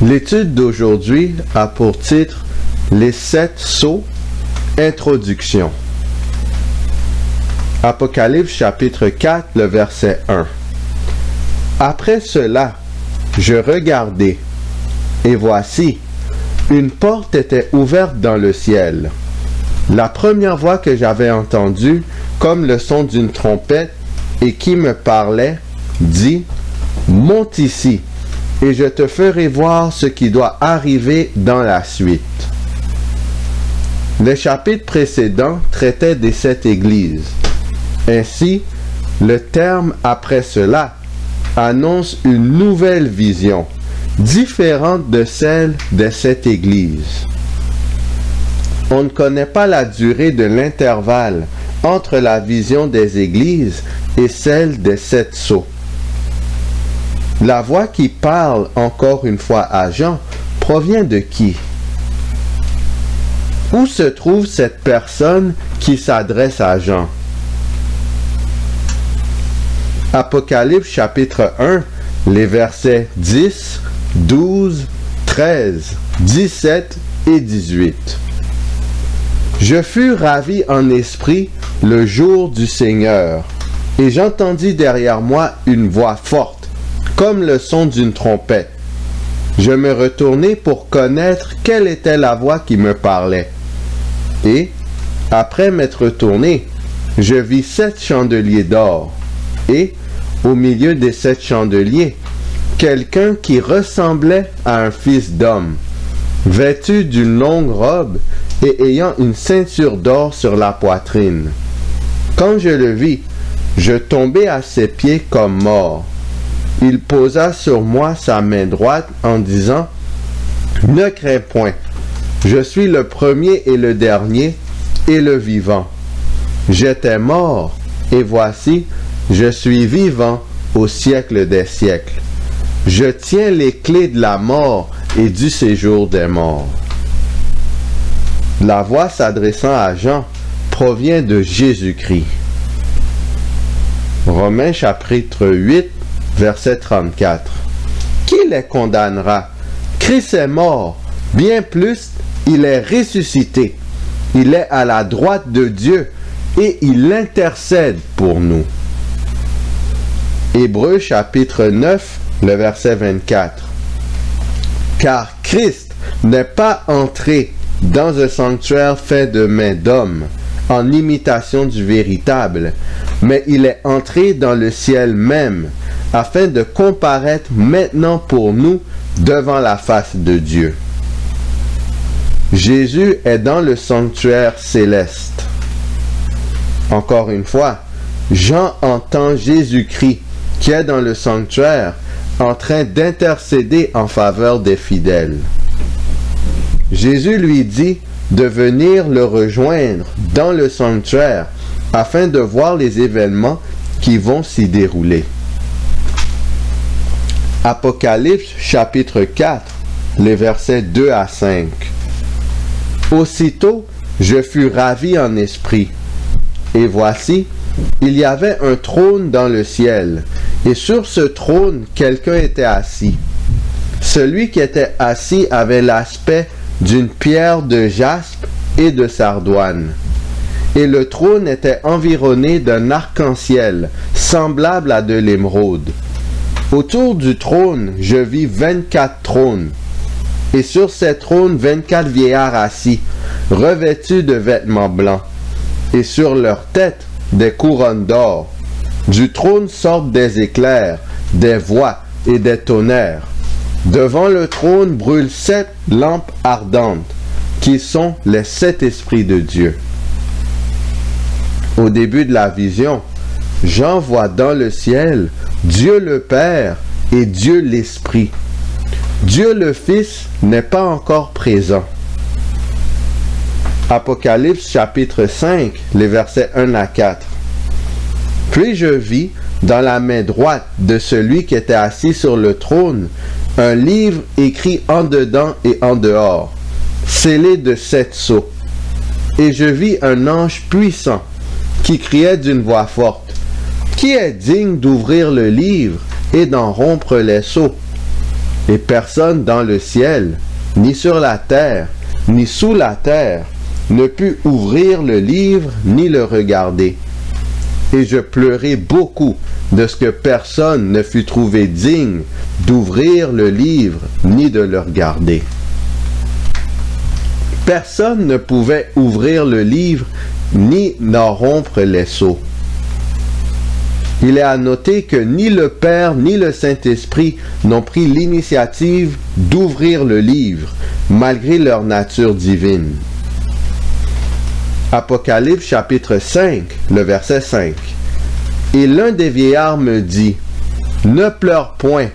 L'étude d'aujourd'hui a pour titre « Les 7 sceaux, introduction ». Apocalypse chapitre 4, le verset 1. Après cela, je regardai, et voici, une porte était ouverte dans le ciel. La première voix que j'avais entendue, comme le son d'une trompette, et qui me parlait, dit, « Monte ici, et je te ferai voir ce qui doit arriver dans la suite. » Les chapitres précédents traitaient des 7 églises. Ainsi, le terme « après cela » annonce une nouvelle vision, différente de celle des 7 églises. On ne connaît pas la durée de l'intervalle entre la vision des églises et celle des 7 sceaux. La voix qui parle encore une fois à Jean provient de qui? Où se trouve cette personne qui s'adresse à Jean? Apocalypse chapitre 1, les versets 10, 12, 13, 17 et 18. Je fus ravi en esprit le jour du Seigneur, et j'entendis derrière moi une voix forte, comme le son d'une trompette. Je me retournai pour connaître quelle était la voix qui me parlait. Et, après m'être retourné, je vis 7 chandeliers d'or, et, au milieu des 7 chandeliers, quelqu'un qui ressemblait à un fils d'homme, vêtu d'une longue robe et ayant une ceinture d'or sur la poitrine. Quand je le vis, je tombai à ses pieds comme mort. Il posa sur moi sa main droite en disant, « Ne crains point, je suis le premier et le dernier et le vivant. J'étais mort, et voici, je suis vivant au siècle des siècles. Je tiens les clés de la mort et du séjour des morts. » La voix s'adressant à Jean provient de Jésus-Christ. Romains chapitre 8, verset 34. Qui les condamnera? Christ est mort, bien plus, il est ressuscité. Il est à la droite de Dieu et il intercède pour nous. Hébreux chapitre 9, le verset 24. Car Christ n'est pas entré dans un sanctuaire fait de mains d'hommes, en imitation du véritable, mais il est entré dans le ciel même, afin de comparaître maintenant pour nous devant la face de Dieu. Jésus est dans le sanctuaire céleste. Encore une fois, Jean entend Jésus-Christ, qui est dans le sanctuaire, en train d'intercéder en faveur des fidèles. Jésus lui dit de venir le rejoindre dans le sanctuaire afin de voir les événements qui vont s'y dérouler. Apocalypse chapitre 4, les versets 2 à 5. Aussitôt, je fus ravi en esprit, et voici, il y avait un trône dans le ciel, et sur ce trône, quelqu'un était assis. Celui qui était assis avait l'aspect d'une pierre de jaspe et de sardoine. Et le trône était environné d'un arc-en-ciel, semblable à de l'émeraude. Autour du trône, je vis 24 trônes, et sur ces trônes 24 vieillards assis, revêtus de vêtements blancs, et sur leurs têtes des couronnes d'or. Du trône sortent des éclairs, des voix et des tonnerres. Devant le trône brûlent 7 lampes ardentes, qui sont les 7 esprits de Dieu. Au début de la vision, Jean voit dans le ciel Dieu le Père et Dieu l'Esprit. Dieu le Fils n'est pas encore présent. Apocalypse chapitre 5, les versets 1 à 4. Puis je vis, dans la main droite de celui qui était assis sur le trône, un livre écrit en dedans et en dehors, scellé de 7 sceaux. Et je vis un ange puissant qui criait d'une voix forte, « Qui est digne d'ouvrir le livre et d'en rompre les sceaux? » et personne dans le ciel, ni sur la terre, ni sous la terre, ne put ouvrir le livre ni le regarder. Et je pleurai beaucoup de ce que personne ne fut trouvé digne d'ouvrir le livre ni de le regarder. Personne ne pouvait ouvrir le livre ni n'en rompre les sceaux. Il est à noter que ni le Père ni le Saint-Esprit n'ont pris l'initiative d'ouvrir le livre, malgré leur nature divine. Apocalypse chapitre 5, le verset 5. Et l'un des vieillards me dit, « Ne pleure point,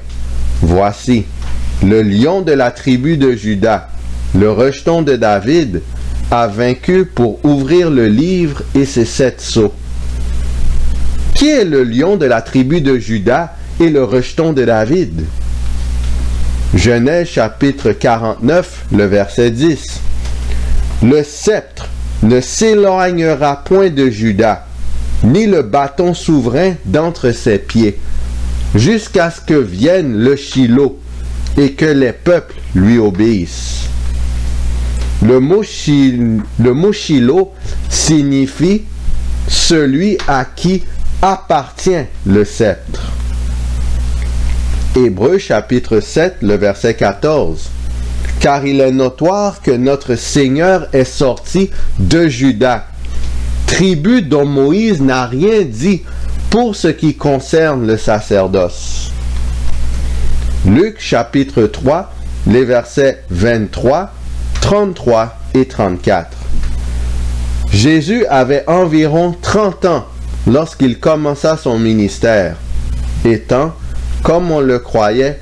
voici, le lion de la tribu de Juda, le rejeton de David, a vaincu pour ouvrir le livre et ses 7 sceaux. » Qui est le lion de la tribu de Juda et le rejeton de David? Genèse chapitre 49, le verset 10. Le sceptre ne s'éloignera point de Juda, ni le bâton souverain d'entre ses pieds, jusqu'à ce que vienne le Shiloh et que les peuples lui obéissent. Le mot Shiloh signifie celui à qui appartient le sceptre. Hébreux chapitre 7, le verset 14. Car il est notoire que notre Seigneur est sorti de Juda, tribu dont Moïse n'a rien dit pour ce qui concerne le sacerdoce. Luc chapitre 3, les versets 23, 33 et 34. Jésus avait environ 30 ans lorsqu'il commença son ministère, étant, comme on le croyait,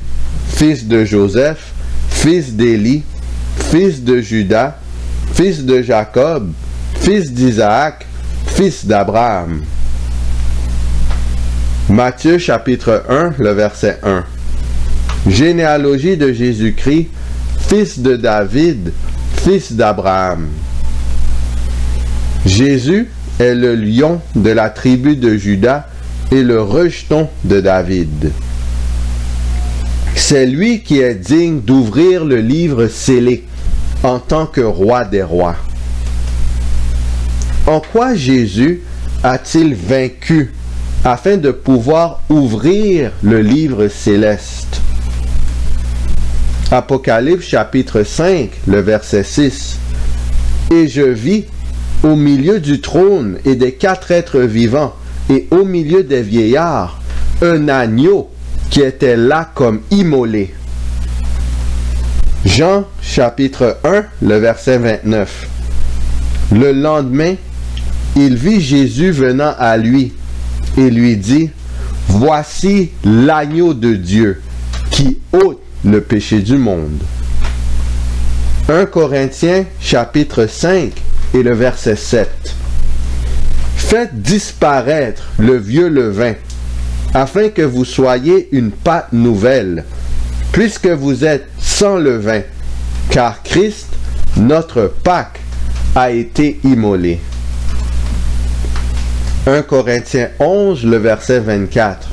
fils de Joseph, fils d'Élie, fils de Judas, fils de Jacob, fils d'Isaac, fils d'Abraham. Matthieu chapitre 1, le verset 1. Généalogie de Jésus-Christ, fils de David, fils d'Abraham. Jésus est le lion de la tribu de Juda et le rejeton de David. C'est lui qui est digne d'ouvrir le livre scellé en tant que roi des rois. En quoi Jésus a-t-il vaincu afin de pouvoir ouvrir le livre céleste? Apocalypse chapitre 5, le verset 6. Et je vis au milieu du trône et des 4 êtres vivants et au milieu des vieillards un agneau qui était là comme immolé. Jean chapitre 1, le verset 29. Le lendemain, il vit Jésus venant à lui et lui dit, « Voici l'agneau de Dieu qui ôte le péché du monde. » 1 Corinthiens chapitre 5 et le verset 7. Faites disparaître le vieux levain, afin que vous soyez une pâte nouvelle, puisque vous êtes sans levain, car Christ, notre Pâque, a été immolé. 1 Corinthiens 11, le verset 24.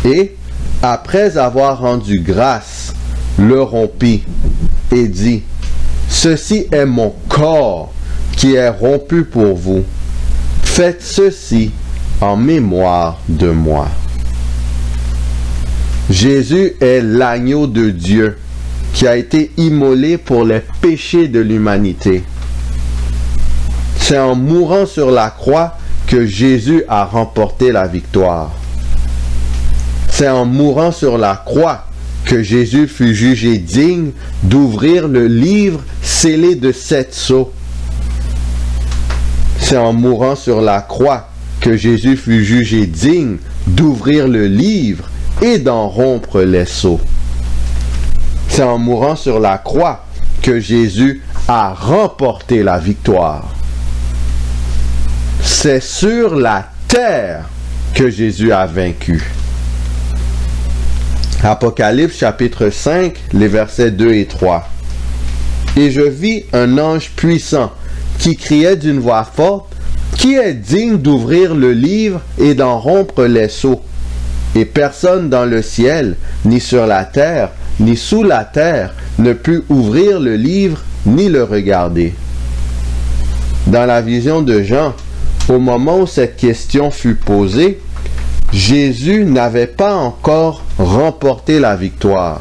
Et, après avoir rendu grâce, le rompit et dit, « Ceci est mon corps qui est rompu pour vous. Faites ceci en mémoire de moi. » Jésus est l'agneau de Dieu qui a été immolé pour les péchés de l'humanité. C'est en mourant sur la croix que Jésus a remporté la victoire. C'est en mourant sur la croix que Jésus fut jugé digne d'ouvrir le livre scellé de 7 sceaux. C'est en mourant sur la croix que Jésus fut jugé digne d'ouvrir le livre et d'en rompre les sceaux. C'est en mourant sur la croix que Jésus a remporté la victoire. C'est sur la terre que Jésus a vaincu. Apocalypse chapitre 5, les versets 2 et 3. Et je vis un ange puissant qui criait d'une voix forte, « Qui est digne d'ouvrir le livre et d'en rompre les sceaux? » Et personne dans le ciel, ni sur la terre, ni sous la terre ne put ouvrir le livre ni le regarder. Dans la vision de Jean, au moment où cette question fut posée, Jésus n'avait pas encore remporté la victoire.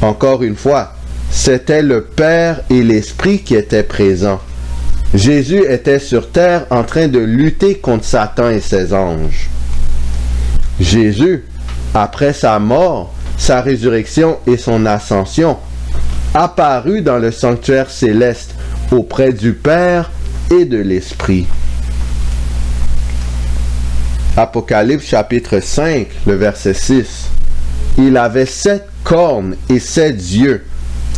Encore une fois, c'était le Père et l'Esprit qui étaient présents. Jésus était sur terre en train de lutter contre Satan et ses anges. Jésus, après sa mort, sa résurrection et son ascension, apparut dans le sanctuaire céleste auprès du Père et de l'Esprit. Apocalypse chapitre 5, le verset 6. Il avait 7 cornes et 7 yeux,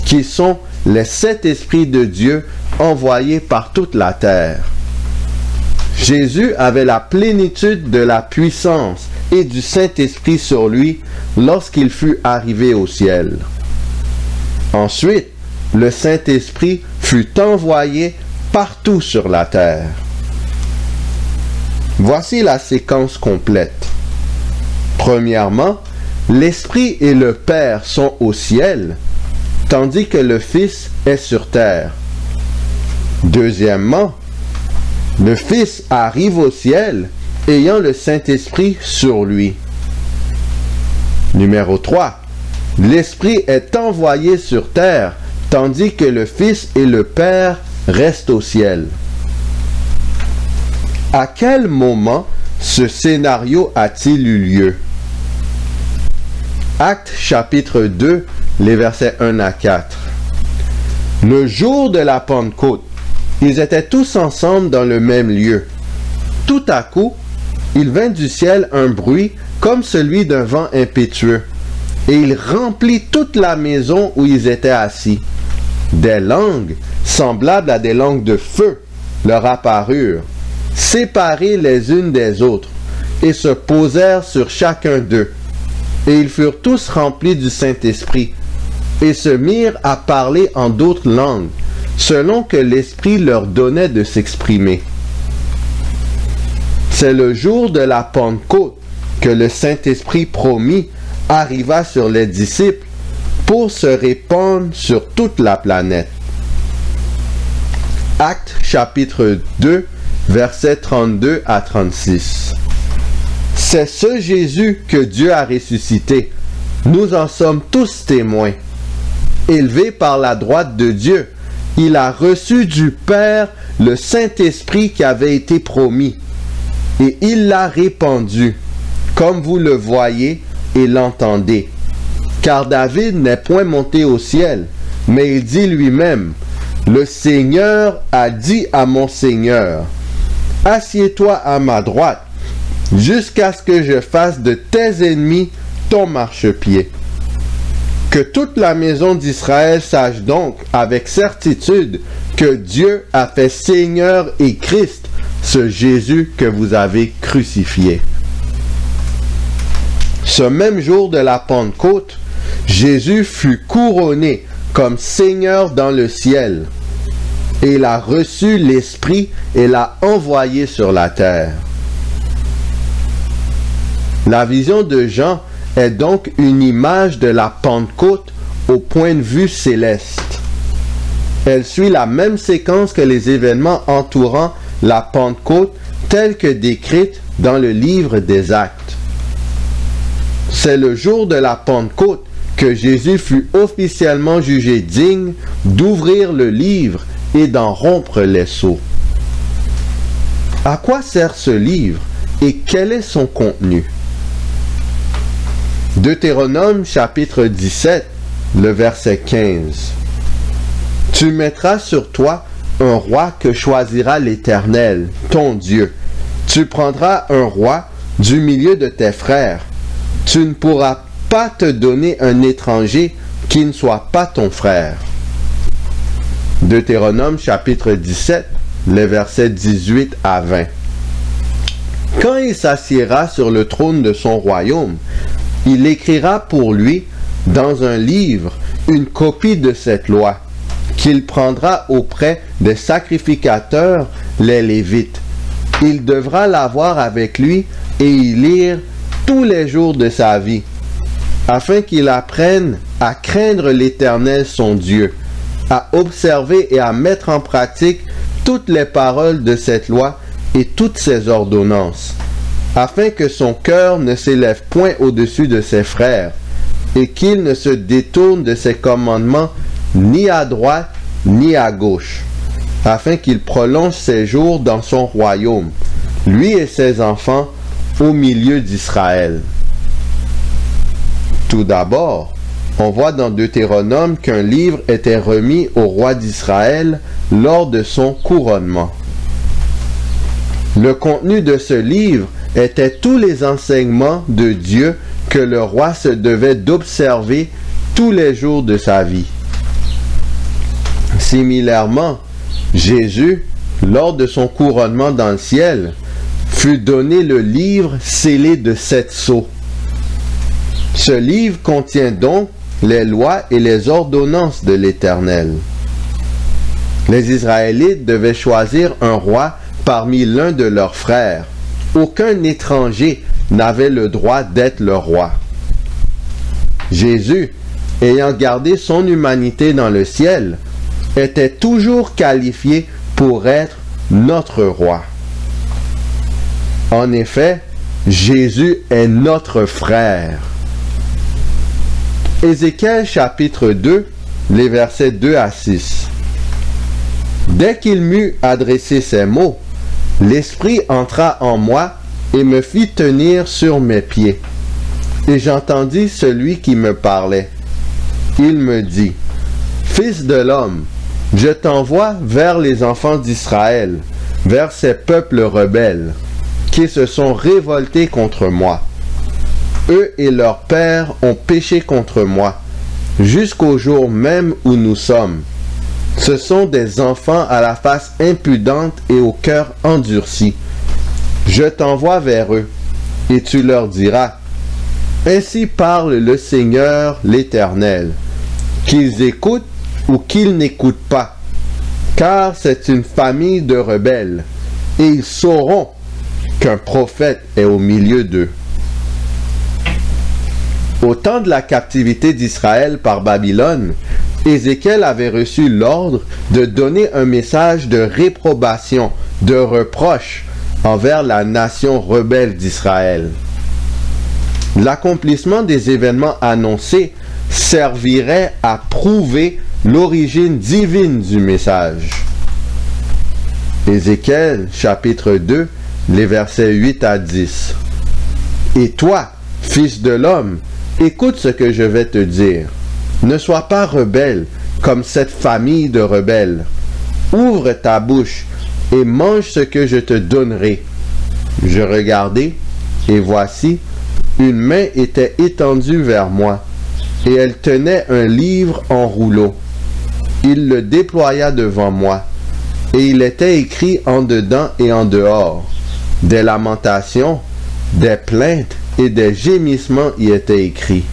qui sont les 7 esprits de Dieu envoyés par toute la terre. Jésus avait la plénitude de la puissance et du Saint-Esprit sur lui lorsqu'il fut arrivé au ciel. Ensuite, le Saint-Esprit fut envoyé partout sur la terre. Voici la séquence complète. Premièrement, l'Esprit et le Père sont au ciel, tandis que le Fils est sur terre. Deuxièmement, le Fils arrive au ciel, ayant le Saint-Esprit sur lui. Numéro 3. L'Esprit est envoyé sur terre, tandis que le Fils et le Père restent au ciel. À quel moment ce scénario a-t-il eu lieu? Actes chapitre 2, les versets 1 à 4. Le jour de la Pentecôte, ils étaient tous ensemble dans le même lieu. Tout à coup, il vint du ciel un bruit comme celui d'un vent impétueux, et il remplit toute la maison où ils étaient assis. Des langues, semblables à des langues de feu, leur apparurent, séparées les unes des autres, et se posèrent sur chacun d'eux. Et ils furent tous remplis du Saint-Esprit, et se mirent à parler en d'autres langues, selon que l'Esprit leur donnait de s'exprimer. C'est le jour de la Pentecôte que le Saint-Esprit promis arriva sur les disciples pour se répandre sur toute la planète. Actes chapitre 2, versets 32 à 36. C'est ce Jésus que Dieu a ressuscité. Nous en sommes tous témoins. Élevé par la droite de Dieu, il a reçu du Père le Saint-Esprit qui avait été promis, et il l'a répandu, comme vous le voyez et l'entendez. Car David n'est point monté au ciel, mais il dit lui-même, « Le Seigneur a dit à mon Seigneur, « Assieds-toi à ma droite, jusqu'à ce que je fasse de tes ennemis ton marchepied. » Que toute la maison d'Israël sache donc avec certitude que Dieu a fait Seigneur et Christ ce Jésus que vous avez crucifié. Ce même jour de la Pentecôte, Jésus fut couronné comme Seigneur dans le ciel, et il a reçu l'Esprit et l'a envoyé sur la terre. La vision de Jean est donc une image de la Pentecôte au point de vue céleste. Elle suit la même séquence que les événements entourant la Pentecôte telle que décrite dans le livre des Actes. C'est le jour de la Pentecôte que Jésus fut officiellement jugé digne d'ouvrir le livre et d'en rompre les sceaux. À quoi sert ce livre et quel est son contenu? Deutéronome chapitre 17, le verset 15. Tu mettras sur toi un roi que choisira l'Éternel, ton Dieu. Tu prendras un roi du milieu de tes frères. Tu ne pourras pas te donner un étranger qui ne soit pas ton frère. Deutéronome chapitre 17, les versets 18 à 20. Quand il s'assiera sur le trône de son royaume, il écrira pour lui, dans un livre, une copie de cette loi, qu'il prendra auprès des sacrificateurs, les Lévites. Il devra l'avoir avec lui et y lire tous les jours de sa vie. afin qu'ils apprennent à craindre l'Éternel son Dieu, à observer et à mettre en pratique toutes les paroles de cette loi et toutes ses ordonnances, afin que son cœur ne s'élève point au-dessus de ses frères, et qu'il ne se détourne de ses commandements ni à droite ni à gauche, afin qu'il prolonge ses jours dans son royaume, lui et ses enfants, au milieu d'Israël. Tout d'abord, on voit dans Deutéronome qu'un livre était remis au roi d'Israël lors de son couronnement. Le contenu de ce livre était tous les enseignements de Dieu que le roi se devait d'observer tous les jours de sa vie. Similairement, Jésus, lors de son couronnement dans le ciel, fut donné le livre scellé de 7 sceaux. Ce livre contient donc les lois et les ordonnances de l'Éternel. Les Israélites devaient choisir un roi parmi l'un de leurs frères. Aucun étranger n'avait le droit d'être le roi. Jésus, ayant gardé son humanité dans le ciel, était toujours qualifié pour être notre roi. En effet, Jésus est notre frère. Ézéchiel chapitre 2, les versets 2 à 6. Dès qu'il m'eut adressé ces mots, l'Esprit entra en moi et me fit tenir sur mes pieds. Et j'entendis celui qui me parlait. Il me dit, « Fils de l'homme, je t'envoie vers les enfants d'Israël, vers ces peuples rebelles, qui se sont révoltés contre moi. Eux et leurs pères ont péché contre moi, jusqu'au jour même où nous sommes. Ce sont des enfants à la face impudente et au cœur endurci. Je t'envoie vers eux, et tu leur diras, ainsi parle le Seigneur l'Éternel, qu'ils écoutent ou qu'ils n'écoutent pas, car c'est une famille de rebelles, et ils sauront qu'un prophète est au milieu d'eux. » Au temps de la captivité d'Israël par Babylone, Ézéchiel avait reçu l'ordre de donner un message de réprobation, de reproche envers la nation rebelle d'Israël. L'accomplissement des événements annoncés servirait à prouver l'origine divine du message. Ézéchiel chapitre 2, les versets 8 à 10. Et toi, fils de l'homme, écoute ce que je vais te dire. Ne sois pas rebelle comme cette famille de rebelles. Ouvre ta bouche et mange ce que je te donnerai. Je regardai, et voici, une main était étendue vers moi, et elle tenait un livre en rouleau. Il le déploya devant moi, et il était écrit en dedans et en dehors. Des lamentations, des plaintes et des gémissements y étaient écrits.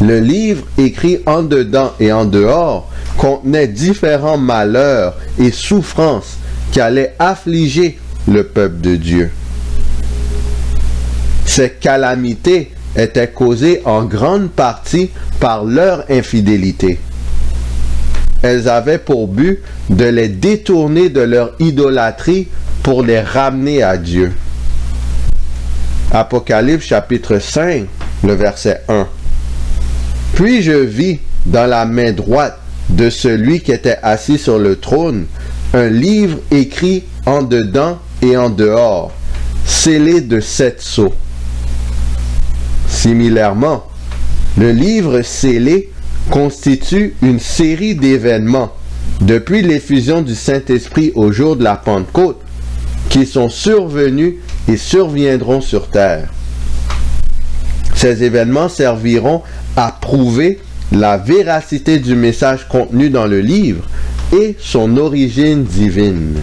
Le livre écrit en dedans et en dehors contenait différents malheurs et souffrances qui allaient affliger le peuple de Dieu. Ces calamités étaient causées en grande partie par leur infidélité. Elles avaient pour but de les détourner de leur idolâtrie pour les ramener à Dieu. Apocalypse chapitre 5, le verset 1. Puis je vis dans la main droite de celui qui était assis sur le trône un livre écrit en dedans et en dehors, scellé de 7 sceaux. Similairement, le livre scellé constitue une série d'événements depuis l'effusion du Saint-Esprit au jour de la Pentecôte qui sont survenus et surviendront sur terre. Ces événements serviront à prouver la véracité du message contenu dans le livre et son origine divine.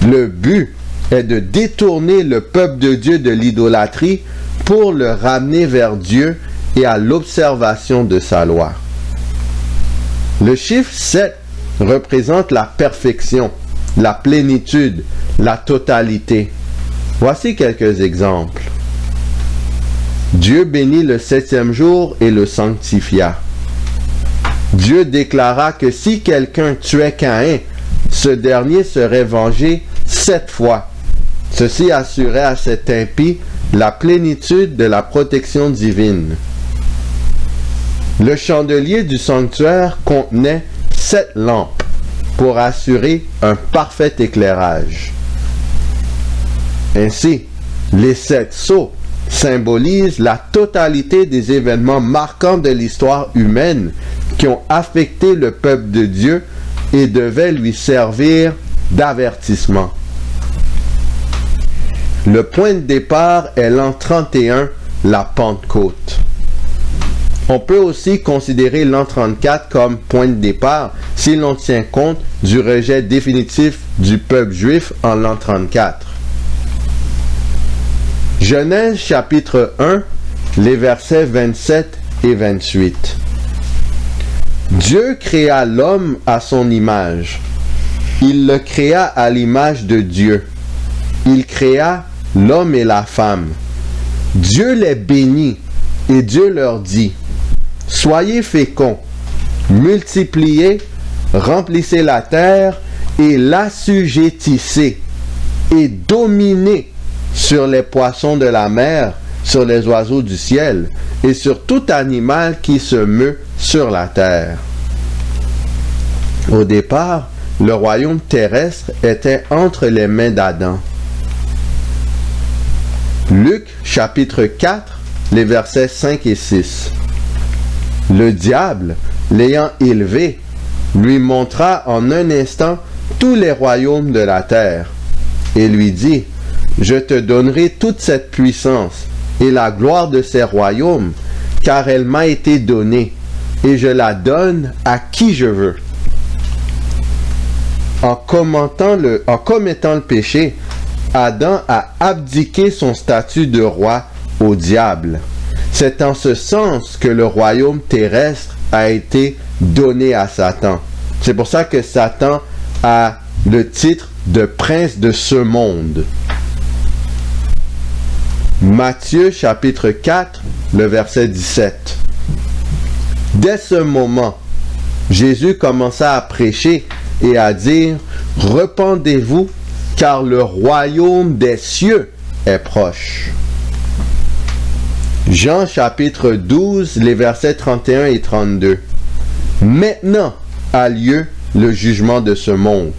Le but est de détourner le peuple de Dieu de l'idolâtrie pour le ramener vers Dieu et à l'observation de sa loi. Le chiffre 7 représente la perfection, la plénitude, la totalité. Voici quelques exemples. Dieu bénit le 7e jour et le sanctifia. Dieu déclara que si quelqu'un tuait Caïn, ce dernier serait vengé 7 fois. Ceci assurait à cet impie la plénitude de la protection divine. Le chandelier du sanctuaire contenait 7 lampes pour assurer un parfait éclairage. Ainsi, les 7 sceaux symbolisent la totalité des événements marquants de l'histoire humaine qui ont affecté le peuple de Dieu et devaient lui servir d'avertissement. Le point de départ est l'an 31, la Pentecôte. On peut aussi considérer l'an 34 comme point de départ si l'on tient compte du rejet définitif du peuple juif en l'an 34. Genèse chapitre 1, les versets 27 et 28. Dieu créa l'homme à son image. Il le créa à l'image de Dieu. Il créa l'homme et la femme. Dieu les bénit et Dieu leur dit: soyez féconds, multipliez, remplissez la terre et l'assujettissez et dominez sur les poissons de la mer, sur les oiseaux du ciel et sur tout animal qui se meut sur la terre. Au départ, le royaume terrestre était entre les mains d'Adam. Luc chapitre 4, les versets 5 et 6. Le diable, l'ayant élevé, lui montra en un instant tous les royaumes de la terre, et lui dit: je te donnerai toute cette puissance et la gloire de ces royaumes, car elle m'a été donnée, et je la donne à qui je veux. En commettant le péché, Adam a abdiqué son statut de roi au diable. C'est en ce sens que le royaume terrestre a été donné à Satan. C'est pour ça que Satan a le titre de prince de ce monde. Matthieu chapitre 4, le verset 17. Dès ce moment, Jésus commença à prêcher et à dire: repentez-vous, car le royaume des cieux est proche. Jean chapitre 12, les versets 31 et 32. Maintenant a lieu le jugement de ce monde.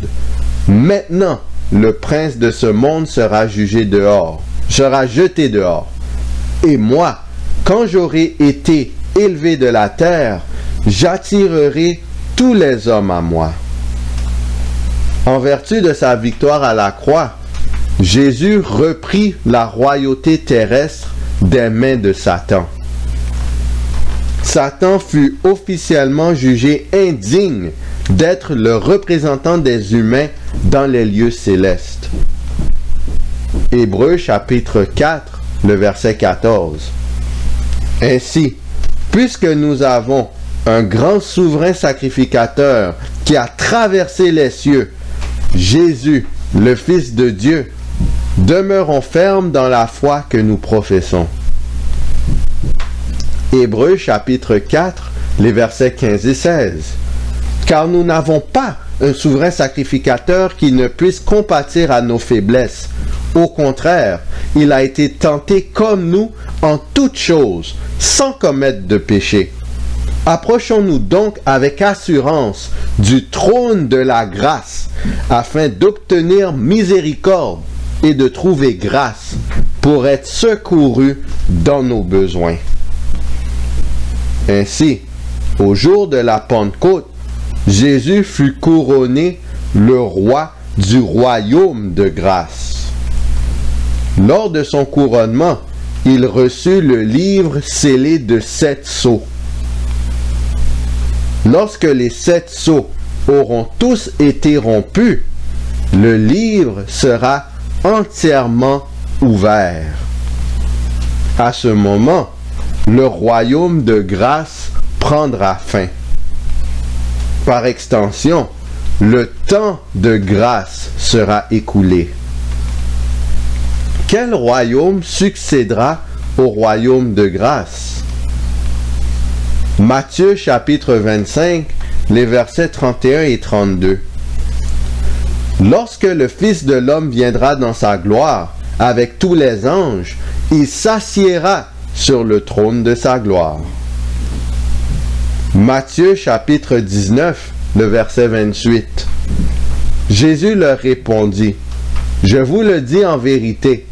Maintenant, le prince de ce monde sera jugé dehors, sera jeté dehors. Et moi, quand j'aurai été élevé de la terre, j'attirerai tous les hommes à moi. En vertu de sa victoire à la croix, Jésus reprit la royauté terrestre des mains de Satan. Satan fut officiellement jugé indigne d'être le représentant des humains dans les lieux célestes. Hébreux chapitre 4, le verset 14. Ainsi, puisque nous avons un grand souverain sacrificateur qui a traversé les cieux, Jésus, le Fils de Dieu, demeurons fermes dans la foi que nous professons. Hébreux chapitre 4, les versets 15 et 16. Car nous n'avons pas un souverain sacrificateur qui ne puisse compatir à nos faiblesses. Au contraire, il a été tenté comme nous en toutes choses, sans commettre de péché. Approchons-nous donc avec assurance du trône de la grâce, afin d'obtenir miséricorde et de trouver grâce pour être secourus dans nos besoins. Ainsi, au jour de la Pentecôte, Jésus fut couronné le roi du royaume de grâce. Lors de son couronnement, il reçut le livre scellé de 7 sceaux. Lorsque les 7 sceaux auront tous été rompus, le livre sera entièrement ouvert. À ce moment, le royaume de grâce prendra fin. Par extension, le temps de grâce sera écoulé. Quel royaume succédera au royaume de grâce. Matthieu chapitre 25, les versets 31 et 32. Lorsque le Fils de l'homme viendra dans sa gloire, avec tous les anges, il s'assiera sur le trône de sa gloire. Matthieu chapitre 19, le verset 28. Jésus leur répondit, « Je vous le dis en vérité,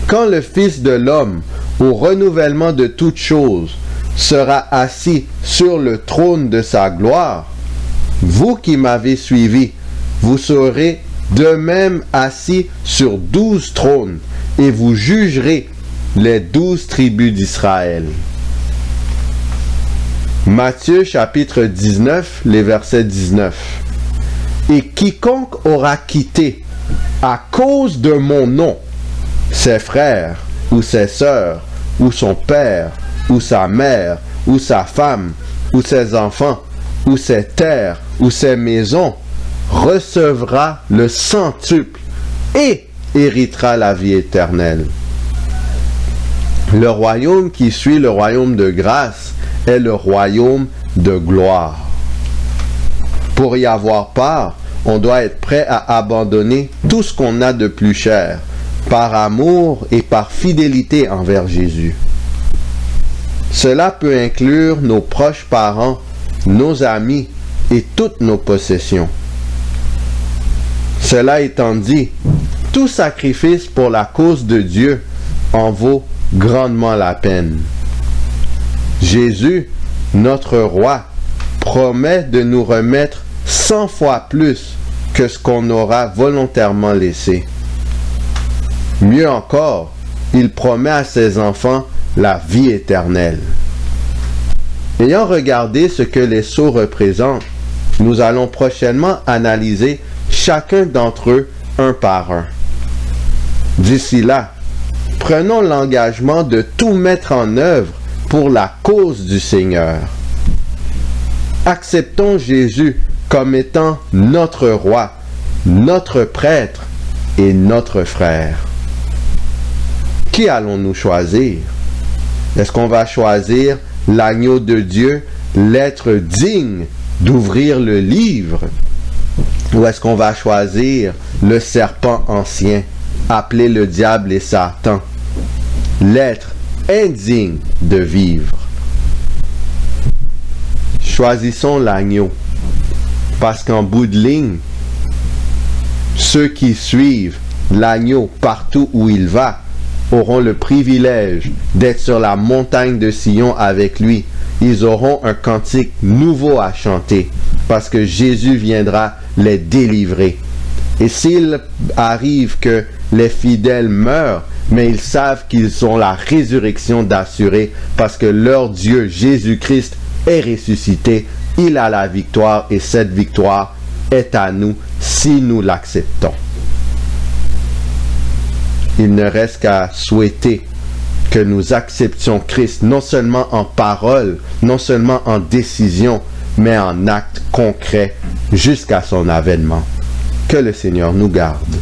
quand le Fils de l'homme, au renouvellement de toutes choses, sera assis sur le trône de sa gloire, vous qui m'avez suivi, vous serez de même assis sur 12 trônes, et vous jugerez les 12 tribus d'Israël. » Matthieu chapitre 19, les versets 19. « Et quiconque aura quitté, à cause de mon nom, ses frères, ou ses sœurs, ou son père, ou sa mère, ou sa femme, ou ses enfants, ou ses terres, ou ses maisons, recevra le centuple et héritera la vie éternelle. » Le royaume qui suit le royaume de grâce est le royaume de gloire. Pour y avoir part, on doit être prêt à abandonner tout ce qu'on a de plus cher, par amour et par fidélité envers Jésus. Cela peut inclure nos proches parents, nos amis et toutes nos possessions. Cela étant dit, tout sacrifice pour la cause de Dieu en vaut grandement la peine. Jésus, notre roi, promet de nous remettre 100 fois plus que ce qu'on aura volontairement laissé. Mieux encore, il promet à ses enfants la vie éternelle. Ayant regardé ce que les sceaux représentent, nous allons prochainement analyser chacun d'entre eux un par un. D'ici là, prenons l'engagement de tout mettre en œuvre pour la cause du Seigneur. Acceptons Jésus comme étant notre roi, notre prêtre et notre frère. Qui allons-nous choisir? Est-ce qu'on va choisir l'agneau de Dieu, l'être digne d'ouvrir le livre? Ou est-ce qu'on va choisir le serpent ancien, appelé le diable et Satan, l'être indigne de vivre? Choisissons l'agneau, parce qu'en bout de ligne, ceux qui suivent l'agneau partout où il va auront le privilège d'être sur la montagne de Sion avec lui. Ils auront un cantique nouveau à chanter, parce que Jésus viendra les délivrer. Et s'il arrive que les fidèles meurent, mais ils savent qu'ils ont la résurrection d'assurer, parce que leur Dieu, Jésus-Christ, est ressuscité, il a la victoire, et cette victoire est à nous si nous l'acceptons. Il ne reste qu'à souhaiter que nous acceptions Christ, non seulement en parole, non seulement en décision, mais en acte concret, jusqu'à son avènement. Que le Seigneur nous garde.